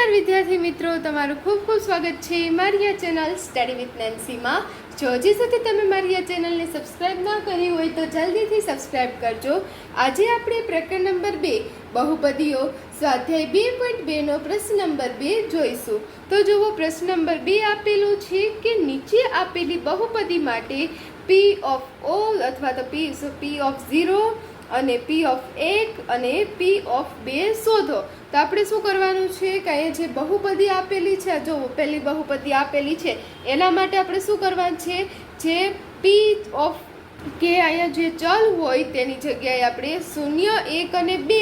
નમસ્કાર વિદ્યાર્થી મિત્રો, તમારું ખૂબ ખૂબ સ્વાગત છે મારી આ ચેનલ સ્ટડી વિથ નેન્સીમાં। જો હજી સુધી તમે મારી આ ચેનલને સબસ્ક્રાઇબ ન કરી હોય તો જલ્દીથી સબસ્ક્રાઇબ કરજો। આજે આપણે પ્રકરણ નંબર 2 બહુપદીઓ સ્વાધ્યાય 2.2 નો પ્રશ્ન નંબર 2 જોઈશું। તો જુઓ, પ્રશ્ન નંબર 2 આપેલું છે કે નીચે આપેલી બહુપદી માટે p ઓફ o અથવા તો p ઓફ 0 અને p ઓફ 1 અને p ઓફ 2 શોધો। તો આપણે શું કરવાનું છે કે અહીંયા જે બહુપદી આપેલી છે, જો પહેલી બહુપદી આપેલી છે એના માટે આપણે શું કરવાનું છે, જે p ઓફ કે અહીંયા જે ચલ હોય તેની જગ્યાએ આપણે 0, 1 અને 2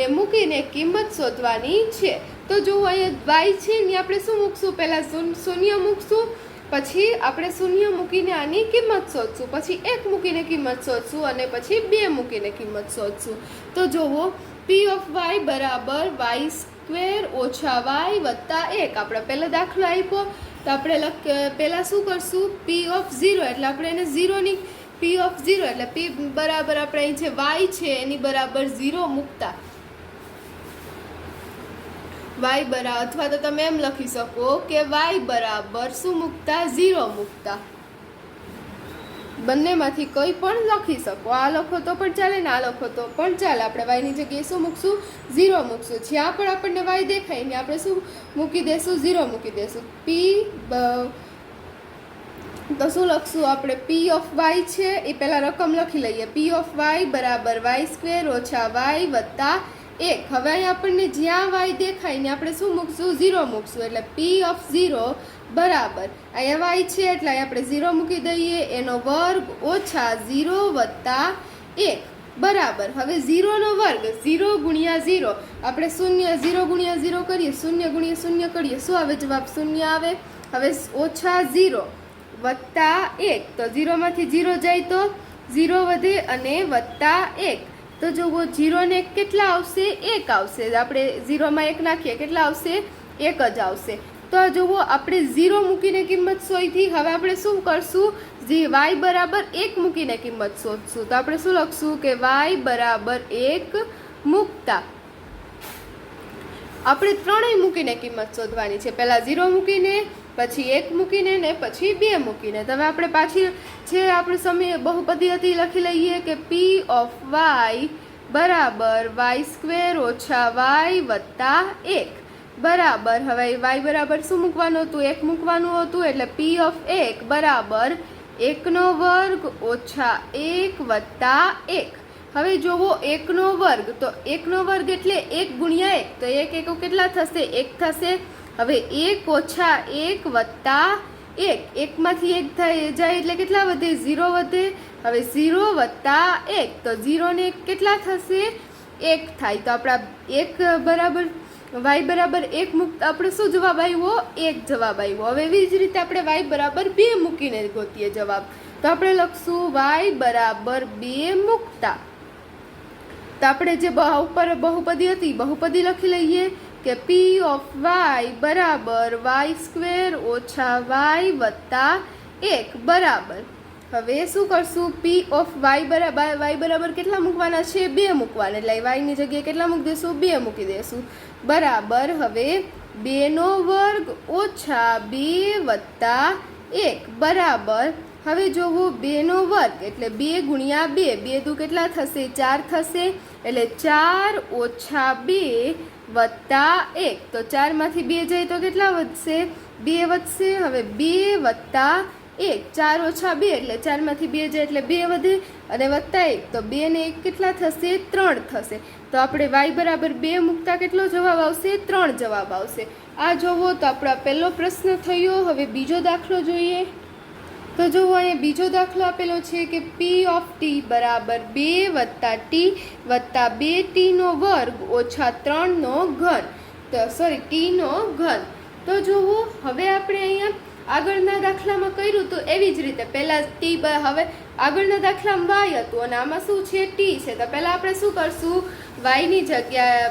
ને મૂકીને કિંમત શોધવાની છે। તો જો અહીંયા y છે ને આપણે શું મૂકશું, પહેલાં 0 મૂકશું, પછી આપણે 0 મૂકીને આની કિંમત શોધશું, પછી 1 મૂકીને કિંમત શોધશું અને પછી 2 મૂકીને કિંમત શોધશું। તો જુઓ, p ઓફ y બરાબર y સ્ક્વેર ઓછા y વત્તા 1। આપણે પહેલો દાખલો આપ્યો તો આપણે પહેલાં શું કરશું, p ઓફ 0 એટલે આપણે એને 0ની p ઓફ 0 એટલે p બરાબર આપણે અહીં જે y છે એની બરાબર 0 મૂકતા, y બરાબર, અથવા તો તમે એમ લખી શકો કે y બરાબર શું મૂકતા, 0 મૂકતા। બંનેમાંથી કોઈ પણ લખી શકો, આ લખો તો પણ ચાલે ને આ લખો તો પણ ચાલે। આપણે y ની જગ્યાએ શું મૂકશું, 0 મૂકશું। જ્યાં પણ આપણને y દેખાય ને આપણે શું મૂકી દેશું, 0 મૂકી દેશું। તો શું લખશું આપણે, p ઓફ y છે એ પહેલાં રકમ લખી લઈએ, p ઓફ y બરાબર y સ્ક્વેર ઓછા y વત્તા 1। હવે અહીં આપણને જ્યાં y દેખાય ને આપણે શું મૂકશું, 0 મૂકશું। એટલે p ઓફ 0 બરાબર અહીંયા y છે એટલે અહીં આપણે 0 મૂકી દઈએ, એનો વર્ગ ઓછા 0 વત્તા 1 બરાબર। હવે 0 નો વર્ગ 0 ગુણ્યા 0, આપણે 0 ગુણ્યા 0 કરીએ, 0 ગુણ્યા 0 કરીએ, શું આવે જવાબ, 0 આવે। હવે ઓછા 0 વત્તા 1, તો 0 માંથી 0 જાય તો 0 વધે અને વત્તા 1। તો જુઓ, 0 ને કેટલા આવશે, 1 આવશે। આપણે 0 માં 1 નાખીએ કેટલા આવશે, 1 જ આવશે। તો જુઓ, આપણે 0 મૂકીને કિંમત શોધી। હવે આપણે શું કરશું, જે y બરાબર 1 મૂકીને કિંમત શોધશું। તો આપણે શું લખશું કે y બરાબર 1 મૂકતા આપણે ત્રણેય મૂકીને કિંમત શોધવાની છે, પહેલાં 0 મૂકીને, પછી 1 મૂકીને ને પછી 2 મૂકીને। તો હવે આપણે પાછી જે આપણે સમય બહુપદી હતી લખી લઈએ કે p ઓફ y બરાબર y સ્ક્વેર ઓછા y વત્તા 1 બરાબર। હવે y બરાબર શું મૂકવાનું હતું, 1 મૂકવાનું હતું, એટલે p ઓફ 1 બરાબર 1 નો વર્ગ ઓછા 1 વત્તા 1। હવે જોવો, 1 નો વર્ગ, તો 1 નો વર્ગ એટલે 1 ગુણ્યા 1, તો 1 1 કેટલા થશે, 1 થશે। હવે 1 ઓછા 1 વત્તા 1, 1 માંથી 1 જાય એટલે કેટલા વધે, 0 વધે। હવે 0 વત્તા 1, તો 0 ને 1 કેટલા થશે, 1 થાય। તો આપણા 1 બરાબર y બરાબર 1 મૂકતા આપણે શું જવાબ આવ્યો, 1 જવાબ આવ્યો। હવે એવી જ રીતે આપણે y બરાબર 2 મૂકીને ગોતીએ જવાબ। તો આપણે લખશું y બરાબર 2 મૂકતા, તો આપણે જે ઉપર બહુપદી હતી બહુપદી લખી લઈએ કે p ઓફ y બરાબર y સ્ક્વેર ઓછા y વત્તા 1 બરાબર। હવે શું કરશું, p ઓફ y બરાબર કેટલા મૂકવાના છે, 2 મૂકવાના, એટલે y ની જગ્યાએ કેટલા મૂકી દઈશું, 2 મૂકી દઈશું બરાબર। હવે 2 નો વર્ગ ઓછા 2 વત્તા 1 બરાબર। હવે જોવો, 2 નો વર્ગ એટલે 2 ગુણ્યા 2, 2 દુ કેટલા થશે, 4 થશે, એટલે 4 ઓછા 2 વત્તા 1, તો 4 માંથી 2 જાય તો કેટલા વધશે, 2 વધશે। હવે 2 વત્તા 1, 4 ઓછા 2 એટલે 4 માંથી 2 જાય એટલે 2 વધે અને વત્તા 1, તો 2 ને 1 કેટલા થશે, 3 થશે। તો આપણે y બરાબર 2 મૂકતા કેટલો જવાબ આવશે, 3 જવાબ આવશે। આ જોવો, તો આપણો પહેલો પ્રશ્ન થયો। હવે બીજો દાખલો જોઈએ। તો જુઓ, અહીંયા બીજો દાખલો આપેલો છે કે p ઓફ t બરાબર 2 વત્તા t વત્તા 2t નો વર્ગ ઓછા 3 નો ઘન, તો t નો ઘન। તો જુઓ, હવે આપણે અહીંયા આગળના દાખલામાં કર્યું તો એવી જ રીતે પહેલાં t, હવે આગળના દાખલામાં y હતું અને આમાં શું છે, t છે। તો પહેલાં આપણે શું કરશું, y ની જગ્યાએ,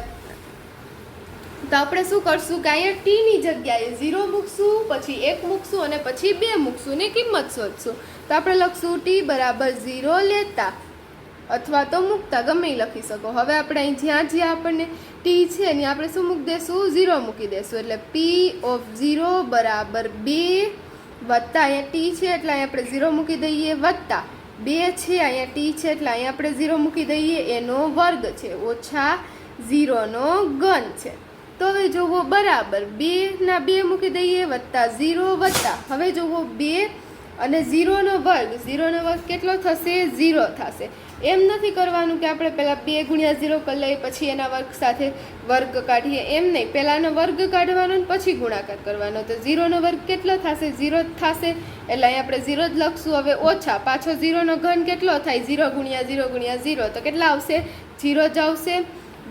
તો આપણે શું કરશું કે અહીંયા t ની જગ્યાએ 0 મૂકશું, પછી 1 મૂકશું અને પછી 2 મૂકશું ને કિંમત શોધશું। તો આપણે લખશું t બરાબર 0 લેતા, અથવા તો મૂકતા, ગમે લખી શકો। હવે આપણે અહીં જ્યાં આપણને ટી છે એની આપણે શું મૂકી દેશું? 0 મૂકી દેશું. એટલે પી ઓફ 0 બરાબર 2 વત્તા અહીંયા ટી છે એટલે અહીંયા આપણે 0 મૂકી દઈએ, વત્તા 2 છે અહીંયા ટી છે એટલે અહીંયા આપણે 0 મૂકી દઈએ, એનો વર્ગ છે, ઓછા 0નો ઘન છે. તો હવે જોવો બરાબર 2 ના 2 મૂકી દઈએ, વત્તા 0 વત્તા હવે જોવો 2 અને 0નો વર્ગ. 0નો વર્ગ કેટલો થશે? 0 થશે. એમ નથી કરવાનું કે આપણે પહેલાં 2 ગુણ્યા 0 કરી લઈએ પછી એના વર્ગ સાથે વર્ગ કાઢીએ, એમ નહીં. પહેલાંનો વર્ગ કાઢવાનો ને પછી ગુણાકાર કરવાનો. તો 0નો વર્ગ કેટલો થશે? 0 જ થશે. એટલે અહીં આપણે 0 જ લખશું. હવે ઓછા પાછો 0નો ઘન કેટલો થાય? 0 ગુણ્યા 0 ગુણ્યા 0. તો કેટલા આવશે? 0 જ આવશે.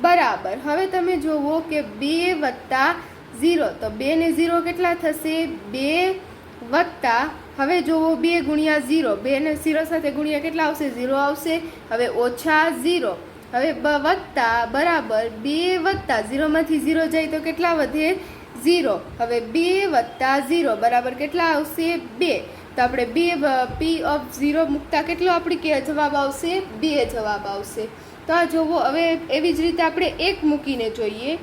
બરાબર. હવે તમે જુઓ કે 2 વત્તા 0, તો 2 ને 0 કેટલા થશે? 2 વત્તા હવે જુઓ 2 ગુણ્યા 0, 2 ને 0 સાથે ગુણ્યા કેટલા આવશે? 0 આવશે. હવે ઓછા 0, હવે વત્તા બરાબર 2 વત્તા 0માંથી 0 જાય તો કેટલા વધે? 0. હવે 2 વત્તા 0 બરાબર કેટલા આવશે? 2. તો આપણે 2 પી ઓફ 0 મૂકતા કેટલો આપણી જવાબ આવશે? 2 જવાબ આવશે. તો આ જોવો. હવે એવી જ રીતે આપણે 1 મૂકીને જોઈએ.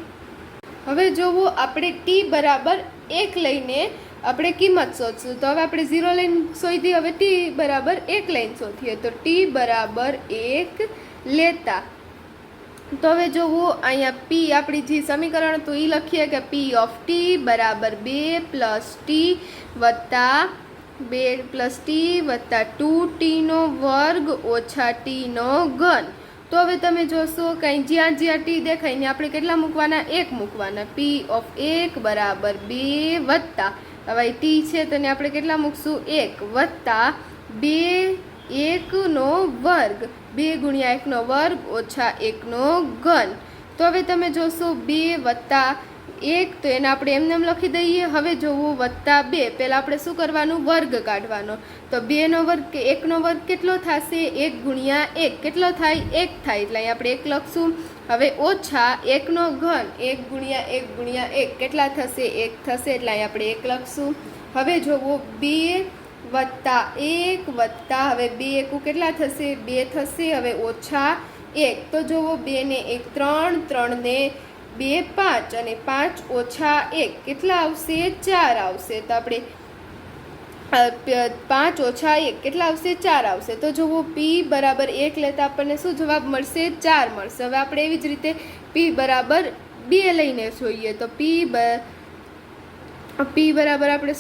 હવે જોવો આપણે ટી બરાબર 1 લઈને આપણે કિંમત શોધશું. તો હવે આપણે 0 લઈને શોધી, હવે ટી બરાબર 1 લઈને શોધીએ. તો ટી બરાબર 1 લેતા તો હવે જોવો અહીંયા પી આપણી જે સમીકરણ હતું એ લખીએ કે પી ઓફ ટી બરાબર 2 પ્લસ ટી વત્તા 2 પ્લસ ટી વત્તા 2t નો વર્ગ ઓછા ટીનો ઘન. તો હવે તમે જોશો કંઈ જ્યાં જ્યાં ટી દેખાય ને આપણે કેટલા મૂકવાના? 1 મૂકવાના. પી ઓફ 1 બરાબર 2 વત્તા હવે ટી છે તો આપણે કેટલા મૂકશું? 1 વત્તા 2 1નો વર્ગ, 2 ગુણ્યા 1નો વર્ગ ઓછા 1નો ઘન. તો હવે તમે જોશો 2 વત્તા 1 તો એને આપણે એમને એમ લખી દઈએ. હવે જોવું વત્તા 2, પહેલાં આપણે શું કરવાનું? વર્ગ કાઢવાનો. તો 2નો વર્ગ કે 1નો વર્ગ કેટલો થશે? 1 ગુણ્યા 1 કેટલો થાય? 1 થાય. એટલે અહીં આપણે 1 લખશું. હવે ઓછા 1નો ઘન, 1 ગુણ્યા 1 ગુણ્યા 1 કેટલા થશે? 1 થશે. એટલે અહીં આપણે 1 લખશું. હવે જોવો 2 વત્તા 1 વત્તા હવે 2 1 કેટલા થશે? 2 થશે. હવે ઓછા 1 તો જોવો 2 ને 1 3, 3 ને 2 5 અને 5 ઓછા 1 કેટલા આવશે? 4 આવશે. તો આપણે 5 ઓછા 1 કેટલા આવશે? 4 આવશે. તો જુઓ પી બરાબર 1 લેતા આપણને શું જવાબ મળશે? 4 મળશે. હવે આપણે એવી જ રીતે પી બરાબર 2 લઈને જોઈએ. તો પી બરાબર આપણે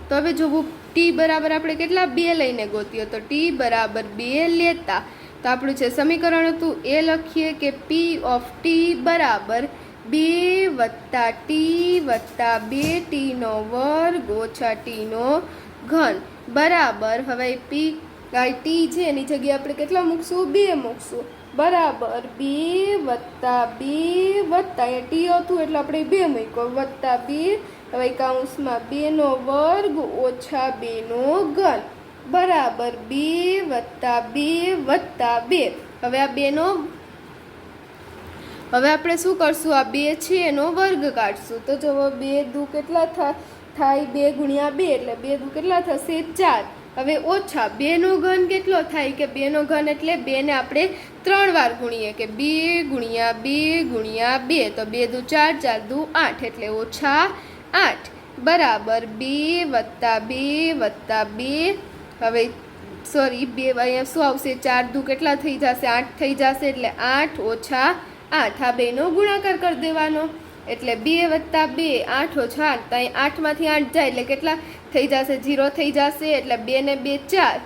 તો હવે જુઓ ટી બરાબર આપણે કેટલા? 2 લઈને ગોતીએ. તો ટી બરાબર 2 લેતા તો આપણું છે સમીકરણ હતું એ લખીએ કે પી ઓફ ટી બરાબર 2 વત્તા ટી વત્તા 2t નો વર્ગ ઓછા ટીનો ઘન બરાબર. હવે પી ટી છે એની જગ્યાએ આપણે કેટલા મૂકશું? 2 મૂકશું. બરાબર 2 વત્તા 2 વત્તા એ ટી હતું એટલે આપણે 2 મૂક્યો વત્તા 2 હવે કૌંસમાં 2નો વર્ગ ઓછા 2નો ઘન બરાબર 2 વત્તા 2 વત્તા 2. હવે આ 2નો હવે આપણે શું કરશું? આ 2 છે એનો વર્ગ કાઢશું. તો જુઓ 2 દુ કેટલા થાય? 2 ગુણ્યા 2 એટલે 2 દુ કેટલા થશે? 4. હવે ઓછા 2નો ઘન કેટલો થાય? કે 2નો ઘન એટલે 2 ને આપણે 3 વાર ગુણીએ કે 2 ગુણ્યા 2 ગુણ્યા 2 તો 2 દુ 4, 4 દુ 8 એટલે ઓછા 8 બરાબર 2 વત્તા 2 વત્તા 2 હવે સોરી 2 અહીંયા શું આવશે? 4 દુ કેટલા થઈ જશે? 8 થઈ જશે. એટલે 8 ઓછા 8 આ બેનો ગુણાકાર કરી દેવાનો. એટલે 2 વત્તા 2 8 ઓછા 8 તો અહીં 8માંથી 8 જાય એટલે કેટલા થઈ જશે? 0 થઈ જશે. એટલે 2 ને 2 4,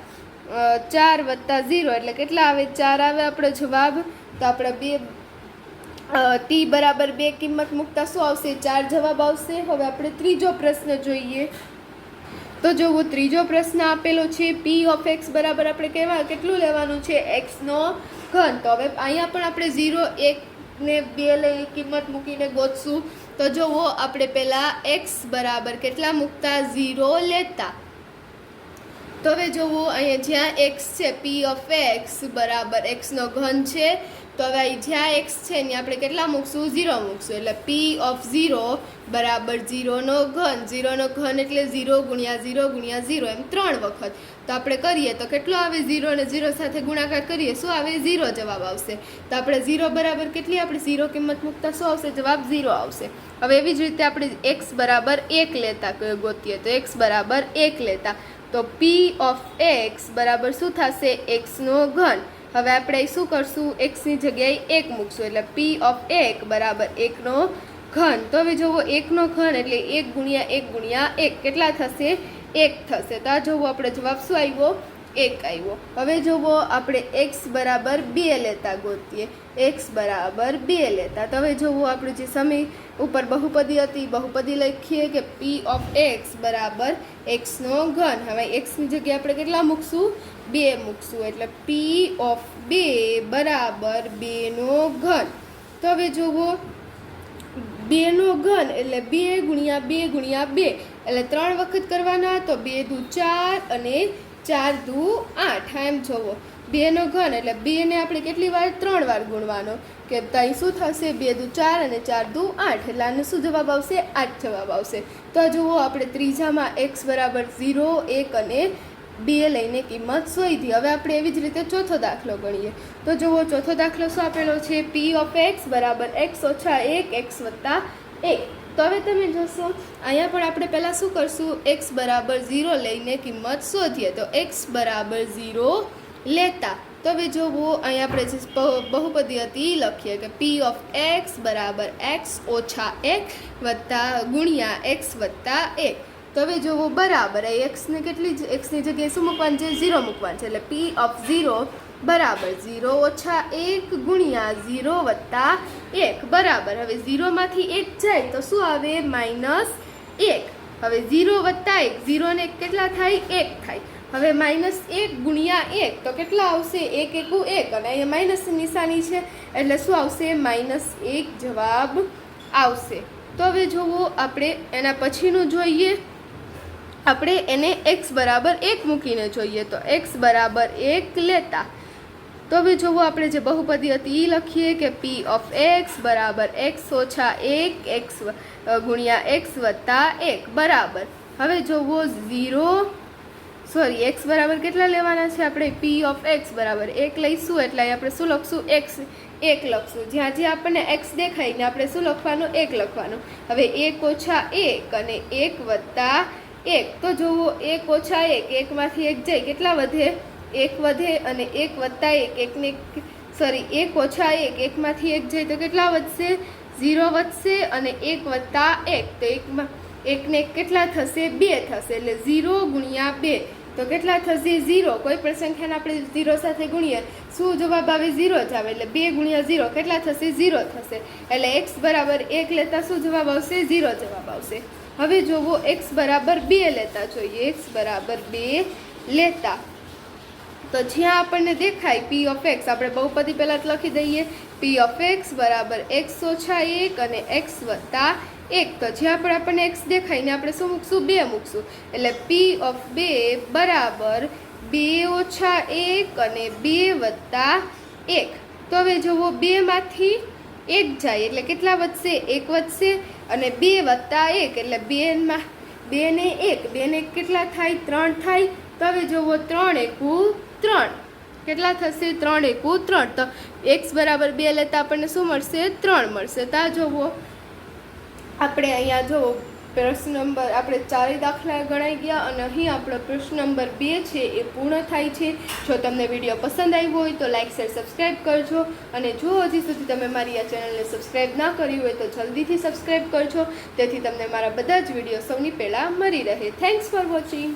4 વત્તા 0 એટલે કેટલા આવે? 4 આવે આપણો જવાબ. તો આપણે 2 ટી બરાબર 2 કિંમત મૂકતા શું આવશે? 4 જવાબ આવશે. હવે આપણે ત્રીજો પ્રશ્ન જોઈએ. તો જોવો ત્રીજો પ્રશ્ન આપેલો છે પી ઓફ એક્સ બરાબર આપણે કેટલું લેવાનું છે? એક્સનો ઘન. તો હવે અહીંયા પણ આપણે 0 1 ને 2 લઈ કિંમત મૂકીને ગોતશું. તો જોવો આપણે પહેલાં એક્સ બરાબર કેટલા મૂકતા? 0 લેતા. તો હવે જોવો અહીંયા જ્યાં એક્સ છે પી ઓફ એક્સ બરાબર એક્સનો ઘન છે તો હવે જ્યાં એક્સ છે એની આપણે કેટલા મૂકશું 0 મૂકશું એટલે પી ઓફ 0 બરાબર 0નો ઘન 0નો ઘન એટલે 0 ગુણ્યા 0 ગુણ્યા 0 એમ 3 વખત તો આપણે કરીએ તો કેટલો આવે 0 અને 0 સાથે ગુણાકાર કરીએ શું આવે 0 જવાબ આવશે તો આપણે 0 બરાબર કેટલી આપણે 0 કિંમત મૂકતા શું આવશે જવાબ 0 આવશે હવે એવી જ રીતે આપણે x બરાબર 1 લેતા ગોતીએ તો x બરાબર 1 લેતા તો પી ઓફ x બરાબર શું થશે x નો ઘન હવે આપણે શું કરશું x ની જગ્યાએ 1 મૂકશું એટલે પી ઓફ 1 બરાબર 1નો ઘન તો હવે જોવો 1નો ઘન એટલે 1 ગુણ્યા 1 ગુણ્યા 1 કેટલા થશે 1 થશે તો આ જોવો આપણે જવાબ શું આવ્યો 1 આવ્યો હવે જોવો આપણે x બરાબર 2 લેતા ગોતીએ x બરાબર 2 લેતા તો હવે જોવો આપણે જે સમય ઉપર બહુપદી હતી બહુપદી લખીએ કે p ઓફ x બરાબર x નો ઘન હવે x ની જગ્યાએ આપણે કેટલા મૂકશું 2 મૂકશું એટલે p ઓફ 2 બરાબર 2 નો ઘન તો હવે જોવો 2 નો ઘન એટલે 2 ગુણ્યા 2 ગુણ્યા 2 એટલે 3 વખત કરવાના તો 2 દુ 4 અને 4 દુ 8 એમ જોવો 2 નો ઘન એટલે 2 ને આપણે કેટલી વાર 3 વાર ગુણવાનો કે ત્યાં શું થશે 2 દુ 4 અને 4 દુ 8 એટલે આનો શું જવાબ આવશે 8 જવાબ આવશે તો જુઓ આપણે ત્રીજામાં x બરાબર 0 1 અને 2 લઈને કિંમત શોધી હવે આપણે એવી જ રીતે ચોથો દાખલો ગણીએ તો જુઓ ચોથો દાખલો શું આપેલો છે p ઓફ x બરાબર x ઓછા 1 x વત્તા 1 તો હવે તમે જોશો અહીંયા પણ આપણે પહેલાં શું કરશું x બરાબર 0 લઈને કિંમત શોધીએ તો x બરાબર 0 લેતા તો હવે જોવો અહીંયા આપણે જે બહુપદી હતી લખીએ કે p ઓફ x બરાબર x ઓછા 1 વત્તા ગુણ્યા x વત્તા 1 તો હવે જોવો બરાબર એક્સને કેટલી એક્સની જગ્યાએ શું મૂકવાનું છે 0 મૂકવાનું છે એટલે p ઓફ 0 બરાબર 0 ઓછા 1 ગુણ્યા 0 વત્તા 1 બરાબર હવે 0 માંથી 1 જાય તો શું આવે -1 હવે 0 વત્તા 1 0 ને કેટલા થાય 1 થાય હવે -1 ગુણ્યા 1 તો કેટલા આવશે 1 1 1 અને અહીંયા માઇનસ નિશાની છે એટલે શું આવશે -1 જવાબ આવશે તો હવે જોવો આપણે એના પછીનું જોઈએ આપણે એને x બરાબર 1 મૂકીને જોઈએ તો x બરાબર 1 લેતા તો હવે જોવો આપણે જે બહુપદી હતી એ લખીએ કે p ઓફ x બરાબર x ઓછા 1 x ગુણ્યા x વત્તા 1 બરાબર હવે જોવો 0 x બરાબર કેટલા લેવાના છે આપણે p ઓફ x બરાબર 1 લઈશું એટલે આપણે શું લખશું x 1 લખશું જ્યાં જે આપણને x દેખાય ને આપણે શું લખવાનું 1 લખવાનું હવે 1 ઓછા 1 અને 1 વત્તા 1 તો જુઓ 1 ઓછા 1 1 માંથી 1 જાય કેટલા વધે 1 વધે અને 1 વત્તા 1 1 ઓછા 1 1 માંથી 1 જાય તો કેટલા વધશે 0 વધશે અને 1 વત્તા 1 તો 1 ને કેટલા થશે 2 થશે એટલે 0 ગુણ્યા 2 તો કેટલા થશે 0 કોઈ પણ સંખ્યાને આપણે 0 સાથે ગુણીએ શું જવાબ આવે 0 જ આવે એટલે 2 ગુણ્યા 0 કેટલા થશે 0 થશે એટલે x બરાબર 1 લેતા શું જવાબ આવશે 0 જવાબ આવશે હવે જોવો x બરાબર 2 લેતા જોઈએ x બરાબર 2 લેતા તો જ્યાં આપણને દેખાય p ઓફ x આપણે બહુપદી પહેલાં જ લખી દઈએ p ઓફ x બરાબર x ઓછા 1 અને x વત્તા 1 તો જ્યાં પણ આપણને x દેખાય ને આપણે શું મૂકશું 2 મૂકશું એટલે p ઓફ 2 બરાબર 2 ઓછા 1 અને 2 વત્તા 1 તો હવે જુઓ 2 માંથી 1 જાય એટલે કેટલા વધશે 1 વધશે અને 2 વત્તા 1 એટલે 2 ને 1 કેટલા થાય 3 થાય તો હવે જુઓ 3 એકુ 3 કેટલા થશે 3 એકુ 3 તો x બરાબર 2 લેતા આપણને શું મળશે 3 મળશે તો આ જુઓ આપણે અહીંયા જો પ્રશ્ન નંબર આપણે 4 દાખલા ગણાઈ ગયા અને અહીં આપણો પ્રશ્ન નંબર 2 છે એ પૂર્ણ થાય છે જો તમને વિડીયો પસંદ આવ્યો હોય તો લાઇક શેર સબસ્ક્રાઈબ કરજો અને જો હજી સુધી તમે મારી આ ચેનલને સબસ્ક્રાઈબ ના કરી હોય તો જલ્દીથી સબસ્ક્રાઈબ કરજો તેથી તમને મારા બધા જ વિડીયો સૌની પહેલાં મળી રહે થેન્ક્સ ફોર વોચિંગ